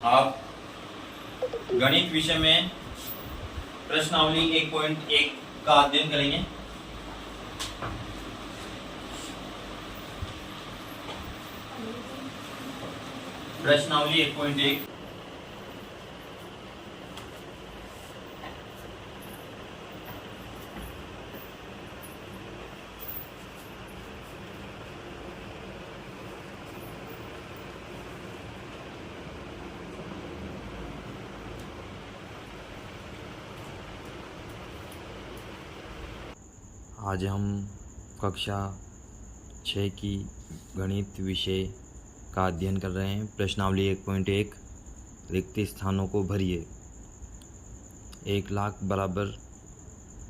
आप गणित विषय में प्रश्नावली 1.1 का अध्ययन करेंगे। प्रश्नावली 1.1 आज हम कक्षा 6 की गणित विषय का अध्ययन कर रहे हैं। प्रश्नावली 1.1 रिक्त स्थानों को भरिए। 1,00,000 बराबर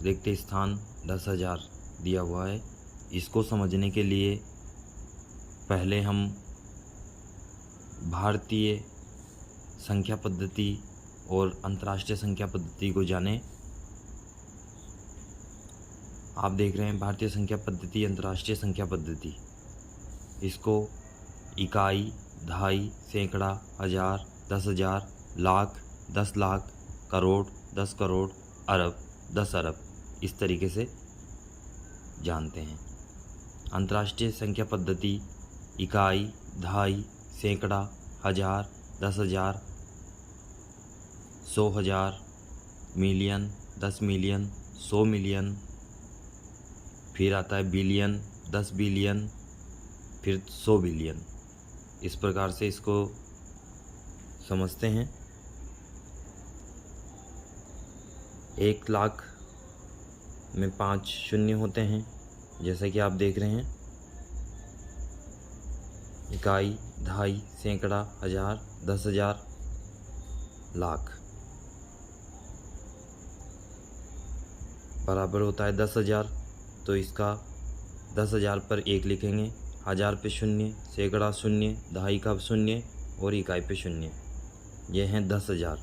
रिक्त स्थान 10,000 दिया हुआ है। इसको समझने के लिए पहले हम भारतीय संख्या पद्धति और अंतर्राष्ट्रीय संख्या पद्धति को जानें। आप देख रहे हैं भारतीय संख्या पद्धति, अंतर्राष्ट्रीय संख्या पद्धति। इसको इकाई, दहाई, सैकड़ा, हजार, 10,000, लाख, 10 लाख, करोड़, 10 करोड़, अरब, 10 अरब इस तरीके से जानते हैं। अंतर्राष्ट्रीय संख्या पद्धति इकाई, दहाई, सैकड़ा, हजार, 10,000, 100,000, मिलियन, 10 मिलियन, 100 मिलियन, फिर आता है बिलियन, 10 बिलियन, फिर 100 बिलियन। इस प्रकार से इसको समझते हैं। 1,00,000 में 5 शून्य होते हैं, जैसा कि आप देख रहे हैं। इकाई, दहाई, सैकड़ा, हजार, 10,000, लाख बराबर होता है 10,000। तो इसका 10,000 पर 1 लिखेंगे, हजार पे 0, सैकड़ा 0, दहाई का 0 और इकाई पे 0। ये हैं 10,000।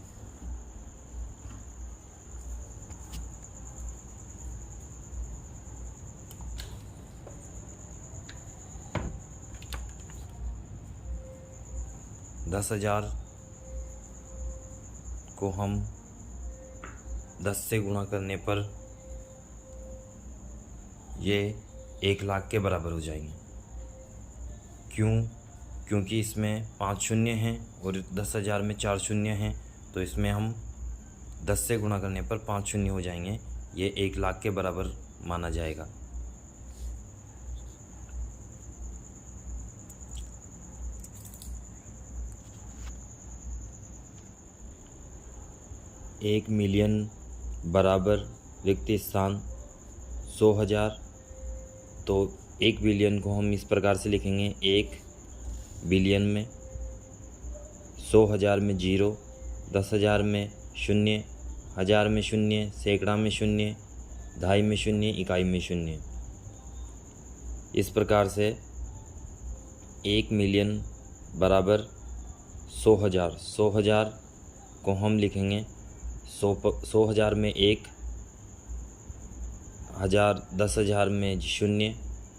दस हजार को हम 10 से गुणा करने पर ये 1,00,000 के बराबर हो जाएंगे। क्योंकि इसमें 5 शून्य हैं और 10,000 में 4 शून्य हैं, तो इसमें हम 10 से गुणा करने पर 5 शून्य हो जाएंगे। ये 1,00,000 के बराबर माना जाएगा। एक मिलियन बराबर रिक्त स्थान 100,000। तो 1 बिलियन को हम इस प्रकार से लिखेंगे, 1 बिलियन में 100,000 में 0, 10,000 में 0, हजार में 0, सैकड़ा में 0, दहाई में 0, इकाई में 0। इस प्रकार से 1 मिलियन बराबर 100,000। 100,000 को हम लिखेंगे 100,000 में 1, हजार, 10,000 में 0,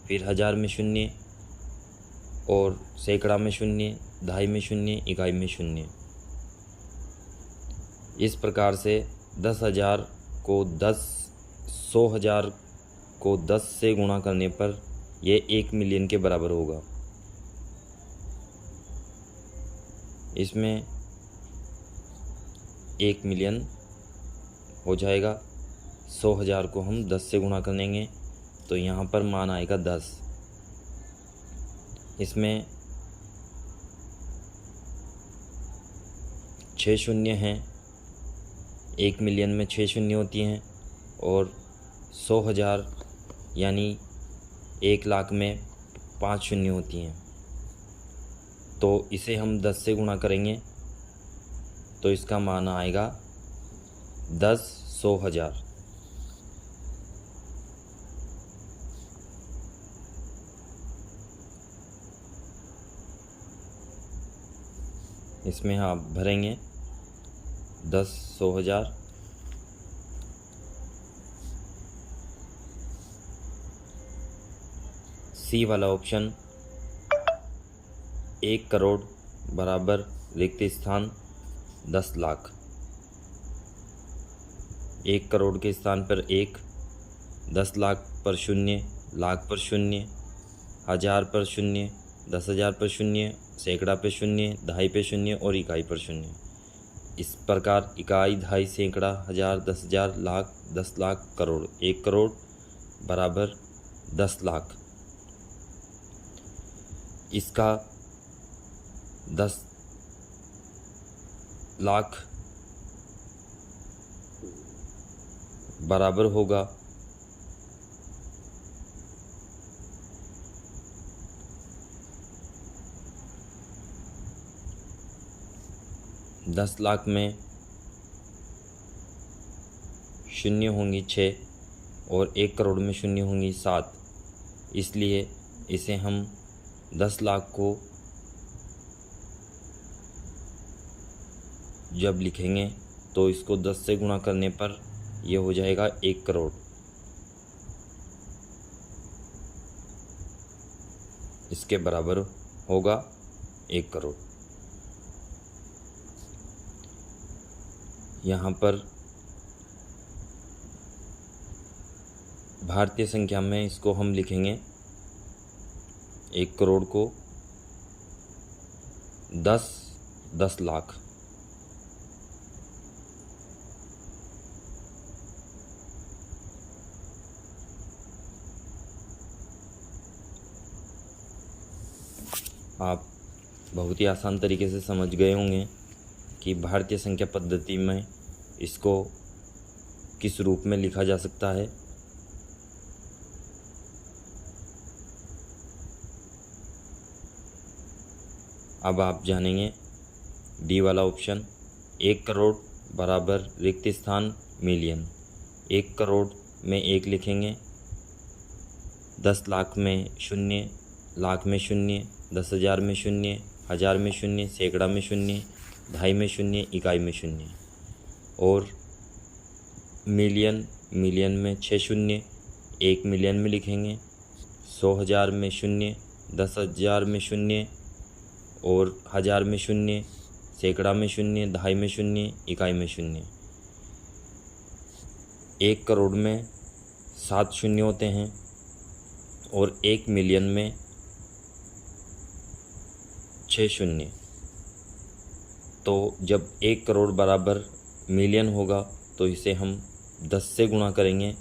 फिर हजार में 0 और सैकड़ा में 0, दहाई में 0, इकाई में 0। इस प्रकार से 10,000 को 100,000 को 10 से गुणा करने पर यह 1 मिलियन के बराबर होगा। इसमें 1 मिलियन हो जाएगा। 100,000 को हम 10 से गुणा करेंगे तो यहाँ पर मान आएगा 10। इसमें 6 शून्य हैं। 1 मिलियन में 6 शून्य होती हैं और 100,000 यानी 1,00,000 में 5 शून्य होती हैं। तो इसे हम 10 से गुणा करेंगे तो इसका मान आएगा 10 100,000। इसमें आप भरेंगे 10 100,000। सी वाला ऑप्शन 1 करोड़ बराबर रिक्त स्थान 10 लाख। 1 करोड़ के स्थान पर 1, 10 लाख पर 0, लाख पर 0, 1000 पर 0, 10,000 पर 0, सैकड़ा पे 0, दहाई पे 0 और इकाई पर 0। इस प्रकार इकाई, दहाई, सैकड़ा, 1000, 10,000, लाख, 10 लाख, करोड़। 1 करोड़ बराबर 10 लाख। इसका 10 लाख बराबर होगा 10 लाख में शून्य होंगी 6 और 1 करोड़ में शून्य होंगी 7। इसलिए इसे हम 10 लाख को जब लिखेंगे तो इसको 10 से गुणा करने पर यह हो जाएगा 1 करोड़। इसके बराबर होगा 1 करोड़। यहाँ पर भारतीय संख्या में इसको हम लिखेंगे 1 करोड़ को 10 लाख। आप बहुत ही आसान तरीके से समझ गए होंगे कि भारतीय संख्या पद्धति में इसको किस रूप में लिखा जा सकता है। अब आप जानेंगे डी वाला ऑप्शन। 1 करोड़ बराबर रिक्त स्थान मिलियन। 1 करोड़ में 1 लिखेंगे, 10 लाख में 0, लाख में 0, 10,000 में 0, 1000 में 0, सैकड़ा में 0, दहाई में 0, इकाई में 0 और मिलियन में 6 शून्य। 1 मिलियन में लिखेंगे, 100,000 में 0, 10,000 में 0 और 1000 में 0, सैकड़ा में 0, दहाई में 0, इकाई में 0। 1 करोड़ में 7 शून्य होते हैं और 1 मिलियन में 6 शून्य। तो जब 1 करोड़ बराबर मिलियन होगा तो इसे हम 10 से गुणा करेंगे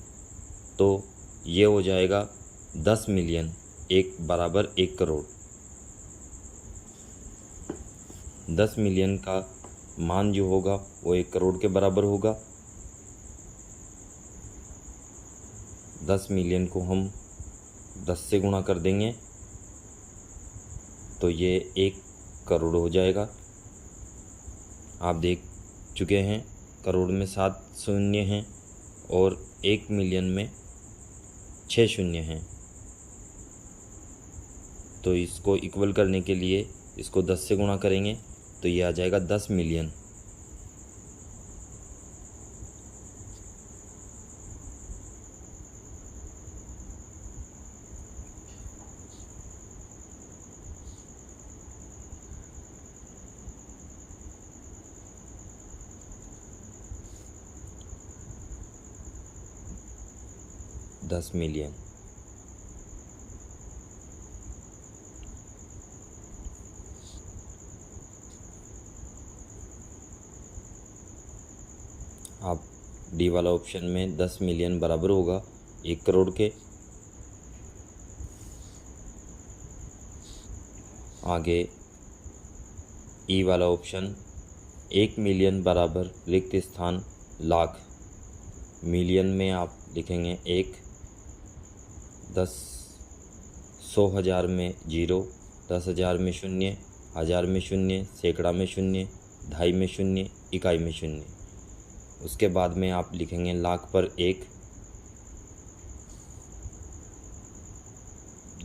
तो ये हो जाएगा 10 मिलियन। 1 बराबर 1 करोड़। 10 मिलियन का मान जो होगा वो 1 करोड़ के बराबर होगा। 10 मिलियन को हम 10 से गुणा कर देंगे तो ये 1 करोड़ हो जाएगा। आप देख चुके हैं करोड़ में 7 शून्य हैं और 1 मिलियन में 6 शून्य हैं। तो इसको इक्वल करने के लिए इसको 10 से गुणा करेंगे तो ये आ जाएगा 10 मिलियन। दस मिलियन। आप डी वाला ऑप्शन में 10 मिलियन बराबर होगा 1 करोड़ के। आगे ई वाला ऑप्शन 1 मिलियन बराबर रिक्त स्थान लाख। मिलियन में आप लिखेंगे 1, 10, 100,000 में 0, 10,000 में 0, 1000 में 0, सैकड़ा में 0, दहाई में 0, इकाई में 0। उसके बाद में आप लिखेंगे लाख पर 1,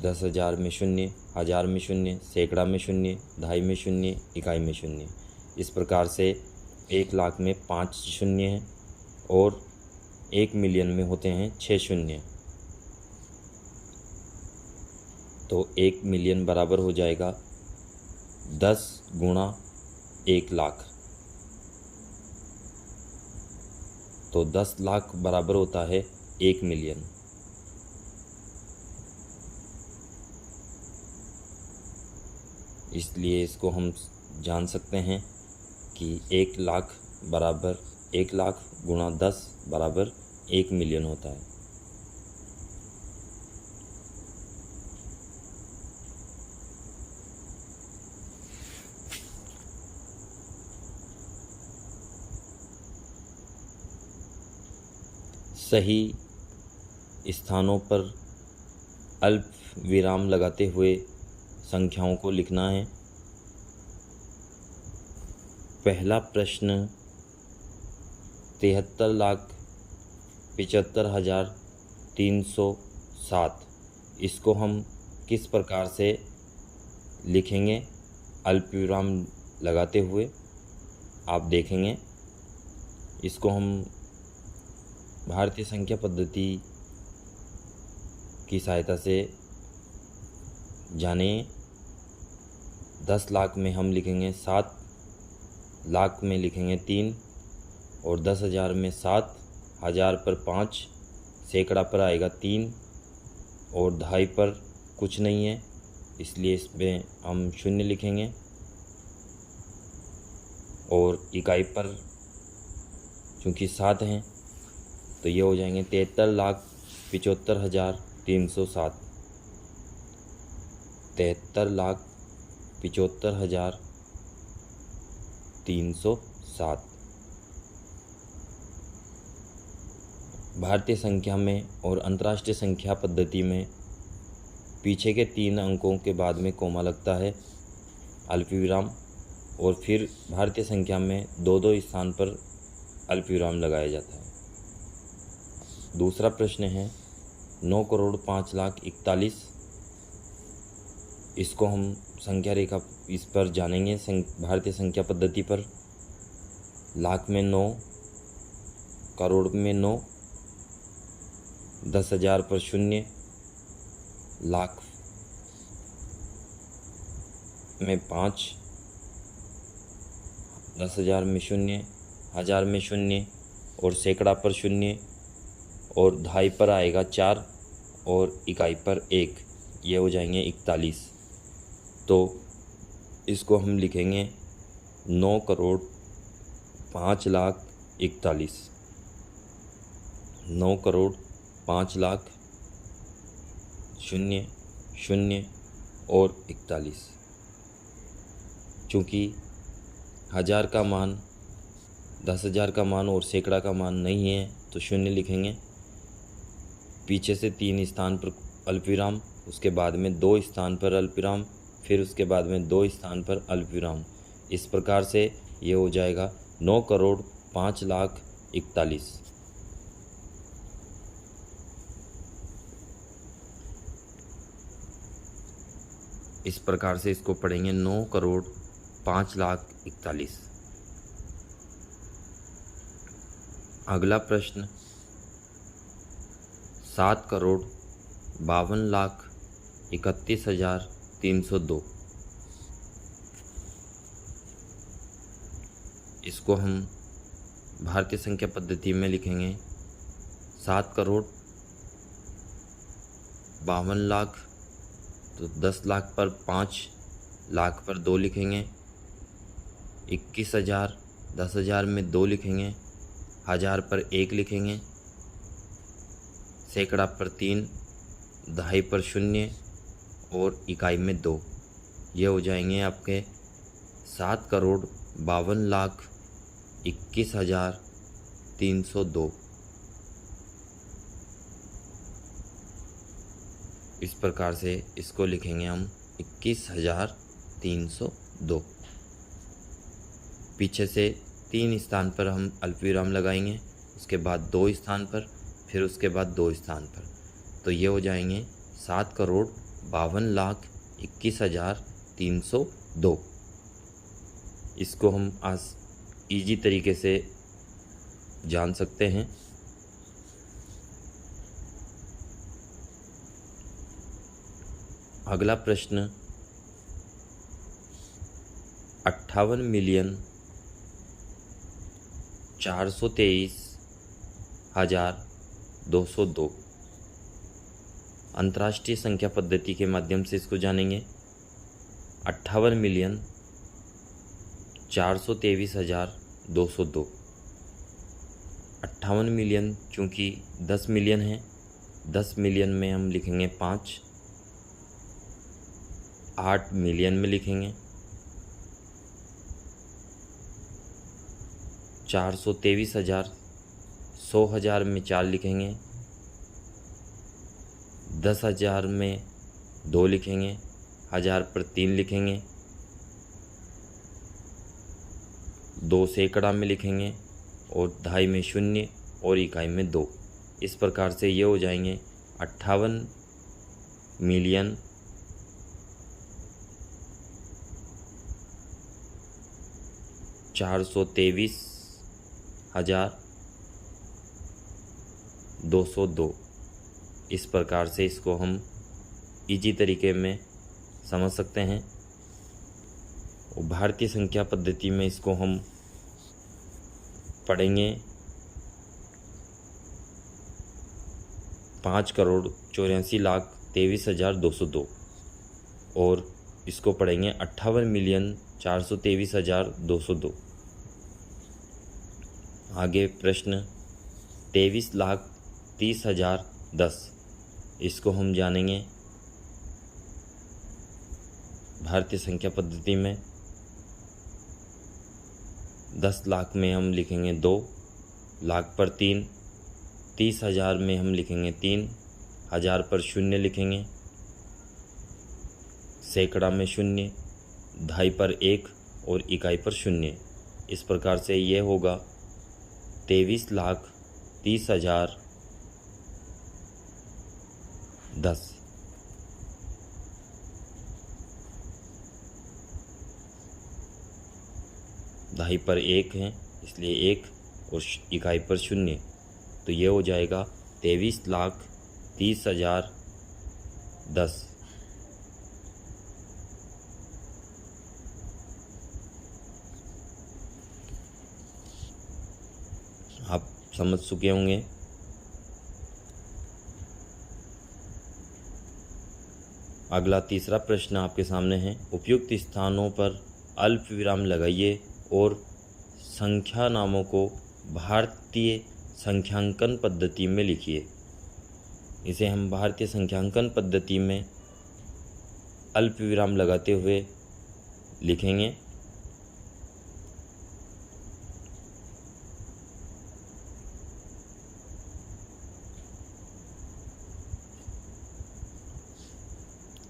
10,000 में 0, 1000 में 0, सैकड़ा में 0, दहाई में 0, इकाई में 0। इस प्रकार से 1 लाख में 5 शून्य हैं और 1 मिलियन में होते हैं 6 शून्य। तो 1 मिलियन बराबर हो जाएगा 10 गुणा 1 लाख। तो 10 लाख बराबर होता है 1 मिलियन। इसलिए इसको हम जान सकते हैं कि 1 लाख बराबर 1 लाख गुणा 10 बराबर 1 मिलियन होता है। सही स्थानों पर अल्प विराम लगाते हुए संख्याओं को लिखना है। पहला प्रश्न 73,75,307, इसको हम किस प्रकार से लिखेंगे अल्प विराम लगाते हुए, आप देखेंगे। इसको हम भारतीय संख्या पद्धति की सहायता से जाने। 10 लाख में हम लिखेंगे 7, लाख में लिखेंगे 3, और 10,000 में 7, 1000 पर 5, सैकड़ा पर आएगा 3, और दहाई पर कुछ नहीं है, इसलिए इसमें हम 0 लिखेंगे। और इकाई पर चूँकि 7 हैं तो ये हो जाएंगे 73,75,307। 73,75,307 भारतीय संख्या में और अंतर्राष्ट्रीय संख्या पद्धति में पीछे के 3 अंकों के बाद में कोमा लगता है, अल्पविराम, और फिर भारतीय संख्या में 2-2 स्थान पर अल्पविराम लगाया जाता है। दूसरा प्रश्न है 9,05,41,41, इसको हम संख्या रेखा इस पर जानेंगे भारतीय संख्या पद्धति पर। लाख में 9, करोड़ में 9, 10,000 पर 0, लाख में 5, 10,000 में 0, 1000 में 0, और सैकड़ा पर 0, और दहाई पर आएगा 4, और इकाई पर 1, ये हो जाएंगे 41। तो इसको हम लिखेंगे 9,05,41,000, 9,05,000,000 और 41। चूँकि 1000 का मान, 10,000 का मान और सैकड़ा का मान नहीं है तो 0 लिखेंगे। पीछे से 3 स्थान पर अल्पविराम, उसके बाद में 2 स्थान पर अल्पविराम, फिर उसके बाद में 2 स्थान पर अल्पविराम। इस प्रकार से ये हो जाएगा 9,05,41,000। इस प्रकार से इसको पढ़ेंगे 9,05,41,000। अगला प्रश्न 7,52,31,302, इसको हम भारतीय संख्या पद्धति में लिखेंगे 7,52,00,000, तो 10 लाख पर 5, लाख पर 2 लिखेंगे। 21,000, 10,000 में 2 लिखेंगे, 1000 पर 1 लिखेंगे, सैकड़ा पर 3, दहाई पर 0, और इकाई में 2, ये हो जाएंगे आपके 7,52,21,302। इस प्रकार से इसको लिखेंगे हम 21,302। पीछे से 3 स्थान पर हम अल्पविराम लगाएंगे, उसके बाद 2 स्थान पर, फिर उसके बाद 2 स्थान पर, तो ये हो जाएंगे 7,52,21,302। इसको हम आज इजी तरीके से जान सकते हैं। अगला प्रश्न 58,423,999 202। अंतर्राष्ट्रीय संख्या पद्धति के माध्यम से इसको जानेंगे। 58,423,202। 58 मिलियन चूँकि 10 मिलियन है, 10 मिलियन में हम लिखेंगे 5, 8 मिलियन में लिखेंगे, 423,000, 100,000 में 4 लिखेंगे, 10,000 में 2 लिखेंगे, 1000 पर 3 लिखेंगे, 2 सैकड़ा में लिखेंगे और दहाई में 0 और इकाई में 2। इस प्रकार से ये हो जाएंगे 58,423,202। इस प्रकार से इसको हम इजी तरीके में समझ सकते हैं। और भारतीय संख्या पद्धति में इसको हम पढ़ेंगे 5,84,23,202 और इसको पढ़ेंगे 58,423,202। आगे प्रश्न 23,30,010। इसको हम जानेंगे भारतीय संख्या पद्धति में। 10 लाख में हम लिखेंगे 2, लाख पर 3, 30,000 में हम लिखेंगे 3, 1000 पर 0 लिखेंगे, सैकड़ा में 0, दहाई पर 1 और इकाई पर 0। इस प्रकार से ये होगा 23,30,010। दहाई पर 1 है इसलिए 1 और इकाई पर 0, तो ये हो जाएगा 23,30,010। आप समझ चुके होंगे। अगला तीसरा प्रश्न आपके सामने है। उपयुक्त स्थानों पर अल्प विराम लगाइए और संख्या नामों को भारतीय संख्यांकन पद्धति में लिखिए। इसे हम भारतीय संख्यांकन पद्धति में अल्प विराम लगाते हुए लिखेंगे।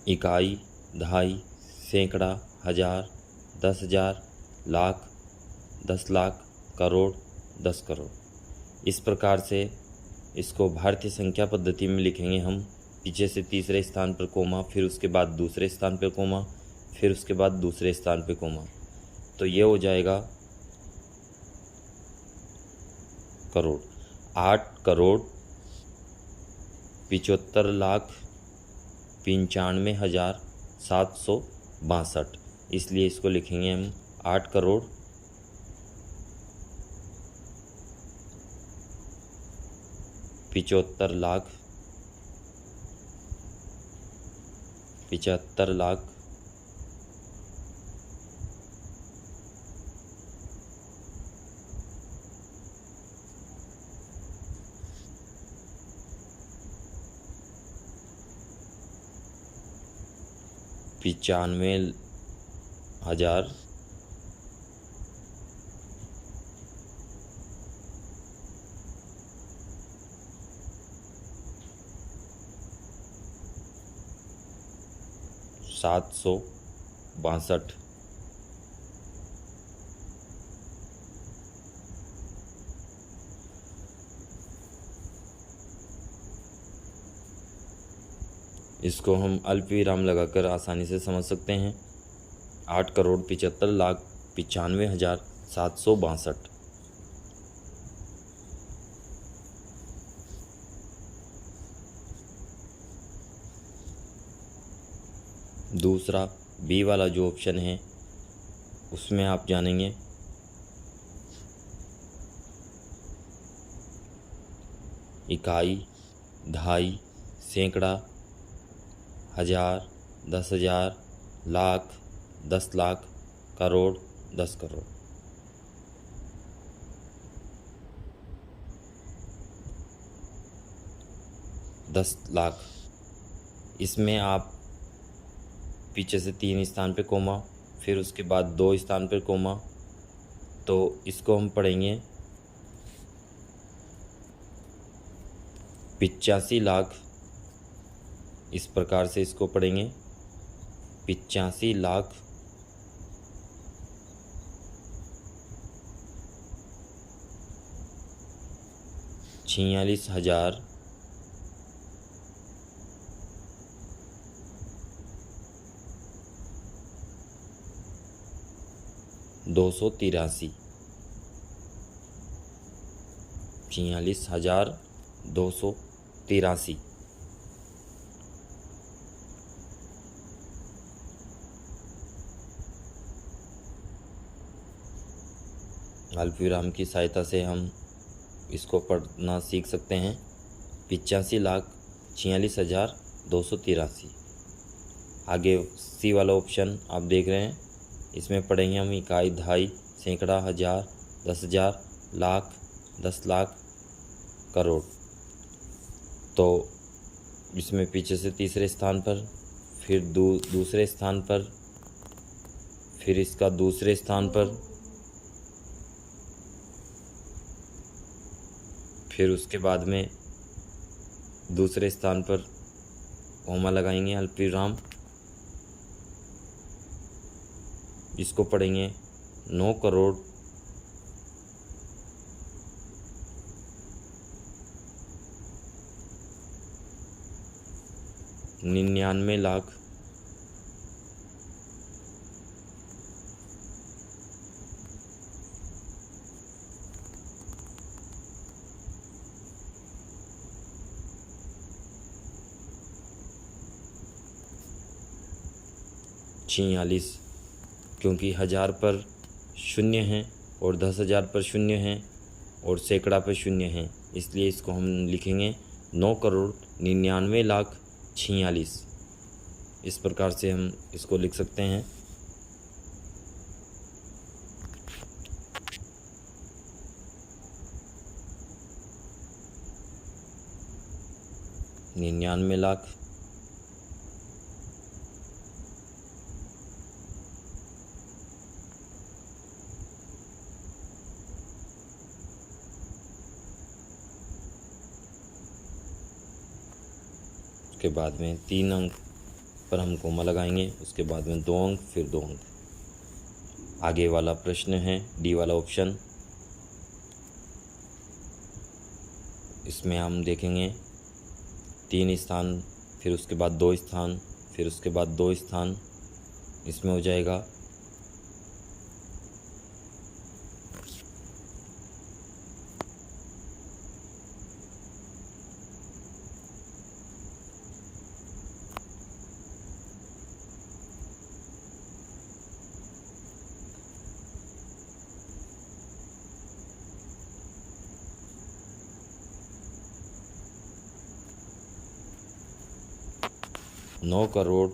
इकाई, दहाई, सैकड़ा, 1000, 10,000, लाख, 10 लाख, करोड़, 10 करोड़। इस प्रकार से इसको भारतीय संख्या पद्धति में लिखेंगे हम। पीछे से तीसरे स्थान पर कोमा, फिर उसके बाद दूसरे स्थान पर कोमा, फिर उसके बाद दूसरे स्थान पर कोमा, तो ये हो जाएगा करोड़। 8,95,95,762। इसलिए इसको लिखेंगे हम 8,75,75,00,000 95,000 762। इसको हम अल्प विराम लगाकर आसानी से समझ सकते हैं। 8,75,95,762। दूसरा बी वाला जो ऑप्शन है उसमें आप जानेंगे इकाई, दहाई, सैकड़ा, हजार, 10,000, लाख, 10 लाख, करोड़, 10 करोड़। दस लाख, इसमें आप पीछे से 3 स्थान पे कोमा, फिर उसके बाद 2 स्थान पर कोमा, तो इसको हम पढ़ेंगे 85 लाख। इस प्रकार से इसको पढ़ेंगे 85 लाख 46,000 283। 46,283। अल्पविराम की सहायता से हम इसको पढ़ना सीख सकते हैं। 85,46,283। आगे सी वाला ऑप्शन आप देख रहे हैं, इसमें पढ़ेंगे हम इकाई, दहाई, सैकड़ा, हजार, 10,000, लाख, 10 लाख, करोड़। तो इसमें पीछे से तीसरे स्थान पर, फिर दूसरे स्थान पर, फिर इसका दूसरे स्थान पर, फिर उसके बाद में दूसरे स्थान पर कोमा लगाएंगे अल्पविराम। इसको पढ़ेंगे 9 करोड़ 99 लाख 46। क्योंकि 1000 पर 0 हैं और 10,000 पर 0 हैं और सैकड़ा पर 0 हैं, इसलिए इसको हम लिखेंगे 9 करोड़ 99 लाख 46। इस प्रकार से हम इसको लिख सकते हैं। निन्यानवे लाख उसके बाद में 3 अंक पर हम कोमा लगाएंगे, उसके बाद में 2 अंक, फिर 2 अंक। आगे वाला प्रश्न है डी वाला ऑप्शन। इसमें हम देखेंगे 3 स्थान, फिर उसके बाद 2 स्थान, फिर उसके बाद 2 स्थान। इसमें हो जाएगा 9 करोड़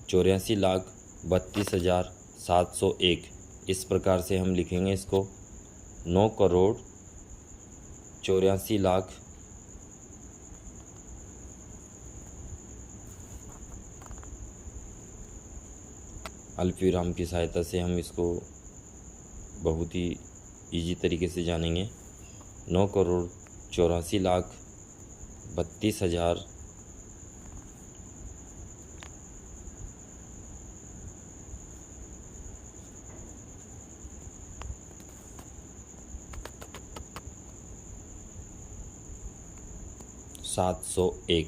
84 लाख 32,701। इस प्रकार से हम लिखेंगे इसको 9 करोड़ 84 लाख 32,701। अल्पविराम की सहायता से हम इसको बहुत ही इजी तरीके से जानेंगे। 9 करोड़ 84 लाख 32,000 701।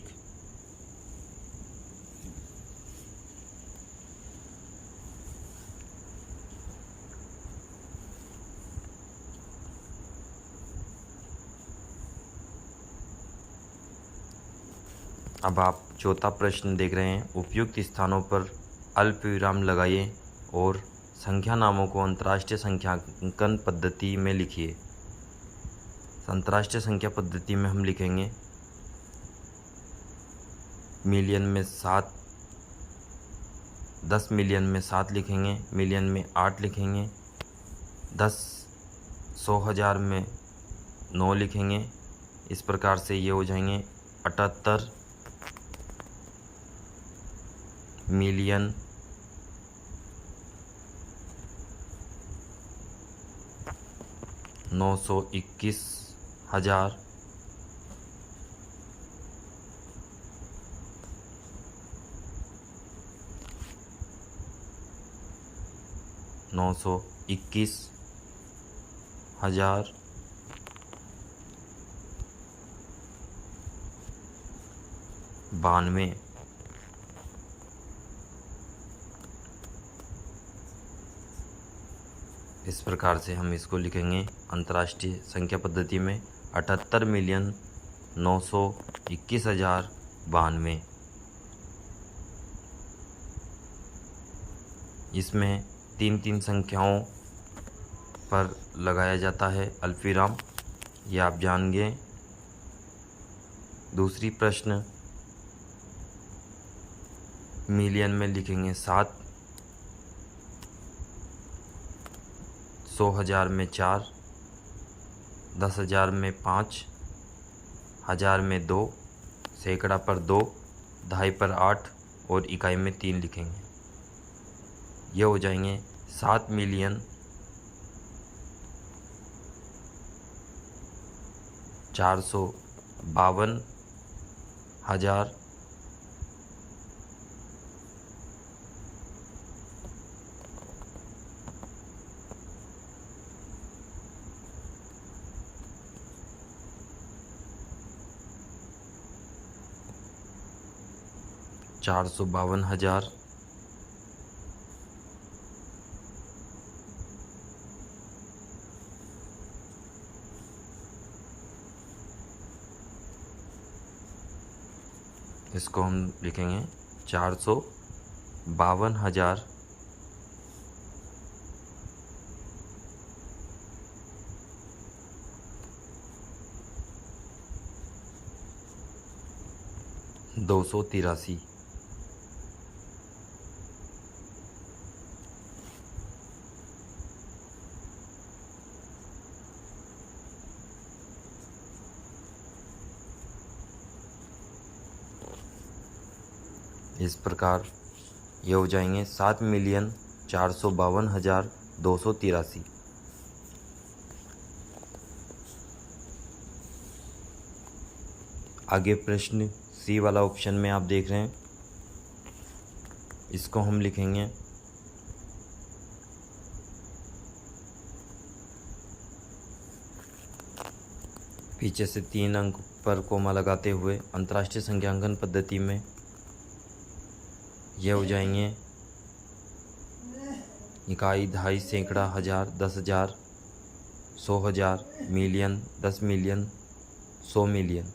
अब आप चौथा प्रश्न देख रहे हैं। उपयुक्त स्थानों पर अल्पविराम लगाइए और संख्या नामों को अंतर्राष्ट्रीय संख्यांकन पद्धति में लिखिए। अंतर्राष्ट्रीय संख्या पद्धति में हम लिखेंगे मिलियन में 7, 10 मिलियन में 7 लिखेंगे, मिलियन में 8 लिखेंगे, 100 हज़ार में 9 लिखेंगे। इस प्रकार से ये हो जाएंगे 78 मिलियन 921,000 921,000 92। इस प्रकार से हम इसको लिखेंगे अंतर्राष्ट्रीय संख्या पद्धति में 78,921,092। इसमें 3-3 संख्याओं पर लगाया जाता है अल्पविराम, ये आप जान गए। दूसरी प्रश्न, मिलियन में लिखेंगे 7, 100,000 में 4, 10,000 में 5, 1,000 में 2, सैकड़ा पर 2, दहाई पर 8 और इकाई में 3 लिखेंगे। ये हो जाएंगे 7 मिलियन 452,000 452,000 इसको हम लिखेंगे 452,000 283। इस प्रकार ये हो जाएंगे 7,452,283। आगे प्रश्न सी वाला ऑप्शन में आप देख रहे हैं, इसको हम लिखेंगे पीछे से 3 अंक पर कोमा लगाते हुए अंतर्राष्ट्रीय संख्यांकन पद्धति में ये हो जाएंगे इकाई, दहाई, सैकड़ा, हज़ार, 10,000, 100,000, मिलियन, 10 मिलियन, 100 मिलियन।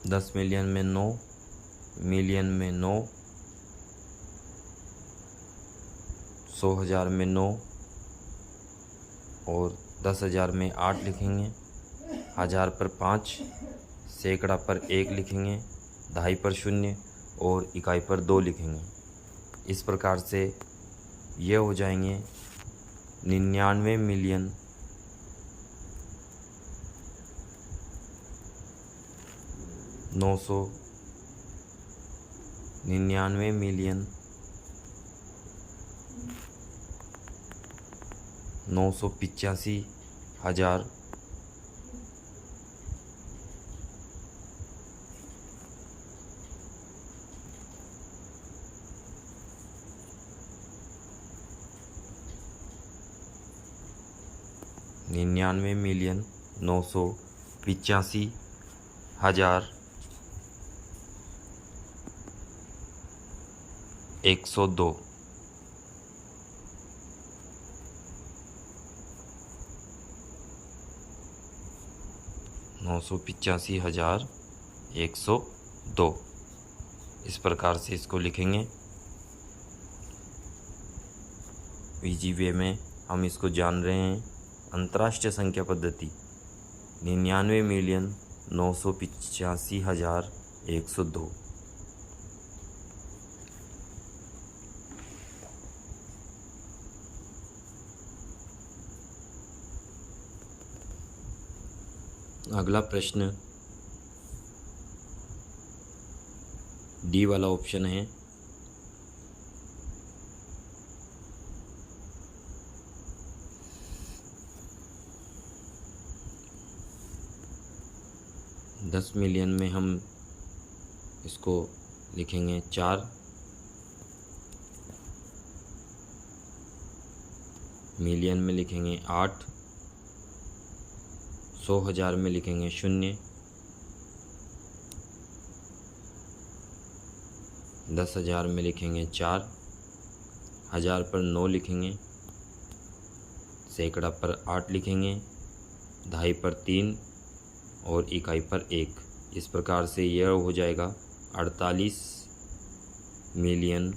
दस मिलियन में 9, मिलियन में 9, 100,000 में 9 और 10,000 में 8 लिखेंगे, 1,000 पर 5, सैकड़ा पर 1 लिखेंगे, दहाई पर 0 और इकाई पर 2 लिखेंगे। इस प्रकार से ये हो जाएंगे 99 मिलियन 99 मिलियन 985,000 99 मिलियन 985,000 102। 985,102। इस प्रकार से इसको लिखेंगे। इजी वे में हम इसको जान रहे हैं। अंतर्राष्ट्रीय संख्या पद्धति 99,985,102। अगला प्रश्न डी वाला ऑप्शन है। दस मिलियन में हम इसको लिखेंगे 4, मिलियन में लिखेंगे 8, 100,000 में लिखेंगे 0, 10,000 में लिखेंगे 4, 1000 पर 9 लिखेंगे, सैकड़ा पर 8 लिखेंगे, दहाई पर 3 और इकाई पर 1। इस प्रकार से यह हो जाएगा 48 मिलियन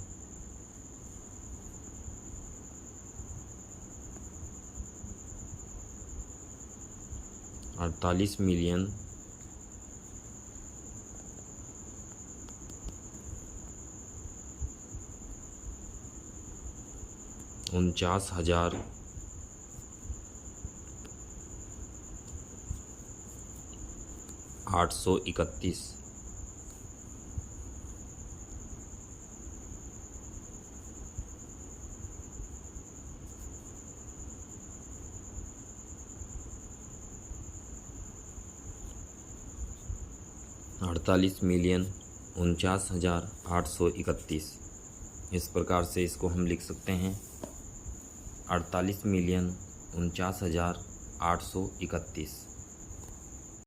49,49,831। अड़तालीस मिलियन 49,831। इस प्रकार से इसको हम लिख सकते हैं 48,49,831।